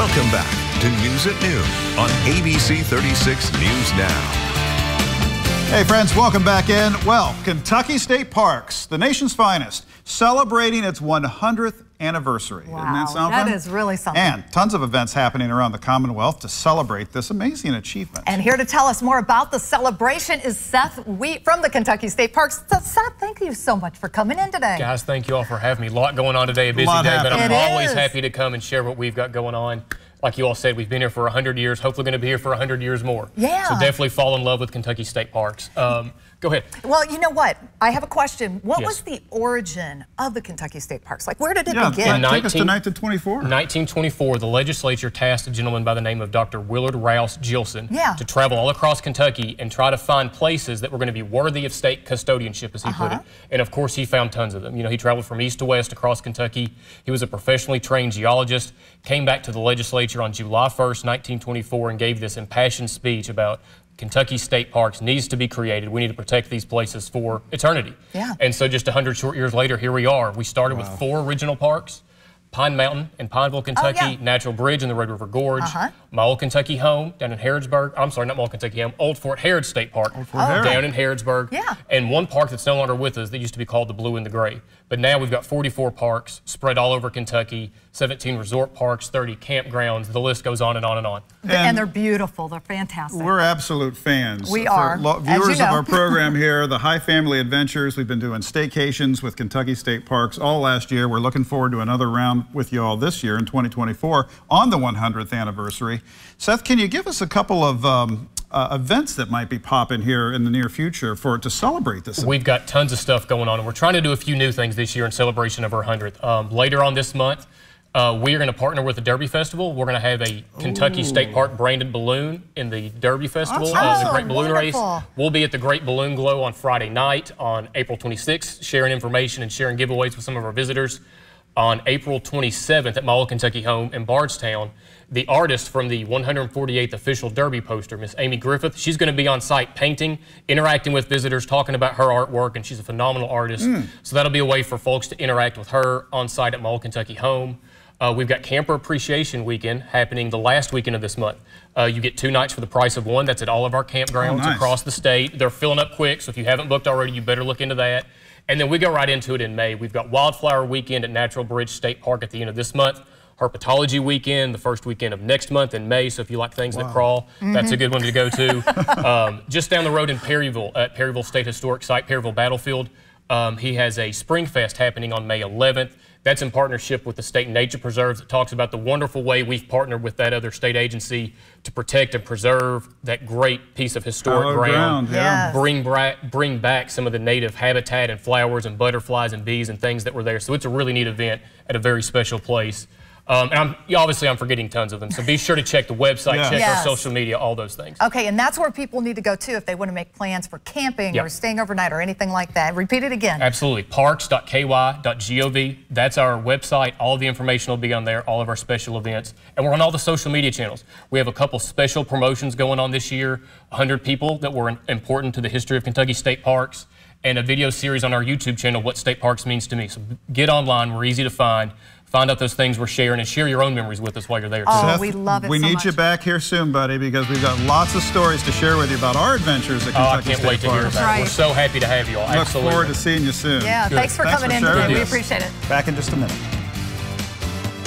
Welcome back to News at Noon on ABC 36 News Now. Hey friends, welcome back in. Well, Kentucky State Parks, the nation's finest, celebrating its 100th anniversary. Wow, Isn't that something? that is really something. And tons of events happening around the Commonwealth to celebrate this amazing achievement. And here to tell us more about the celebration is Seth Wheat from the Kentucky State Parks. Seth, thank you so much for coming in today. Guys, thank you all for having me. A lot going on today, a busy day, but I'm always happy to come and share what we've got going on. Like you all said, we've been here for 100 years, hopefully going to be here for 100 years more. Yeah. So definitely fall in love with Kentucky State Parks. Go ahead. Well, you know what? I have a question. What was the origin of the Kentucky State Parks? Like, where did it begin? Take us to 1924. 1924, the legislature tasked a gentleman by the name of Dr. Willard Rouse Gilson to travel all across Kentucky and try to find places that were going to be worthy of state custodianship, as he put it. And of course, he found tons of them. You know, he traveled from east to west across Kentucky. He was a professionally trained geologist, came back to the legislature on July 1st, 1924, and gave this impassioned speech about Kentucky State Parks needs to be created. We need to protect these places for eternity. Yeah. And so just 100 short years later, here we are. We started with 4 original parks: Pine Mountain in Pineville, Kentucky, Natural Bridge in the Red River Gorge, my old Kentucky home down in Harrodsburg. I'm sorry, not my old Kentucky home, Old Fort Harrods State Park down in Harrodsburg. And one park that's no longer with us that used to be called the Blue and the Gray. But now we've got 44 parks spread all over Kentucky, 17 resort parks, 30 campgrounds. The list goes on and on and on. And they're beautiful. They're fantastic. We're absolute fans. We are. Viewers of our program here, the High Family Adventures. We've been doing staycations with Kentucky State Parks all last year. We're looking forward to another round with you all this year in 2024 on the 100th anniversary. Seth, can you give us a couple of events that might be popping here in the near future to celebrate this? We've got tons of stuff going on, and we're trying to do a few new things this year in celebration of our 100th. Later on this month, we are going to partner with the Derby Festival. We're going to have a Kentucky State Park branded balloon in the Derby Festival, the Great Balloon Race. We'll be at the Great Balloon Glow on Friday night on April 26th, sharing information and sharing giveaways with some of our visitors. On April 27th at my old Kentucky home in Bardstown, the artist from the 148th official Derby poster, Miss Amy Griffith, she's going to be on site painting, interacting with visitors, talking about her artwork, and she's a phenomenal artist. So that'll be a way for folks to interact with her on site at my old Kentucky home. We've got Camper Appreciation Weekend happening the last weekend of this month. You get 2 nights for the price of 1. That's at all of our campgrounds across the state. They're filling up quick, so if you haven't booked already, you better look into that. And then we go right into it in May. We've got Wildflower Weekend at Natural Bridge State Park at the end of this month. Herpetology Weekend, the first weekend of next month in May. So if you like things that crawl, that's a good one to go to. Just down the road in Perryville, at Perryville State Historic Site, Perryville Battlefield, he has a Spring Fest happening on May 11th. That's in partnership with the State Nature Preserves. It talks about the wonderful way we've partnered with that other state agency to protect and preserve that great piece of historic ground. Bring back some of the native habitat and flowers and butterflies and bees and things that were there. So it's a really neat event at a very special place. And obviously I'm forgetting tons of them, so be sure to check the website, check our social media, all those things. Okay, and that's where people need to go too if they want to make plans for camping or staying overnight or anything like that. Repeat it again. Absolutely. Parks.ky.gov. That's our website. All of the information will be on there, all of our special events. And we're on all the social media channels. We have a couple special promotions going on this year, 100 people that were important to the history of Kentucky State Parks, and a video series on our YouTube channel, What State Parks Means to Me. So get online. We're easy to find. Find out those things we're sharing and share your own memories with us while you're there, too. Oh, Seth, we love it we need you back here soon, buddy, because we've got lots of stories to share with you about our adventures at Kentucky State Parks. I can't wait to hear about it. We're so happy to have you all. Look forward to seeing you soon. Yeah, thanks for coming in today. We appreciate it. Back in just a minute.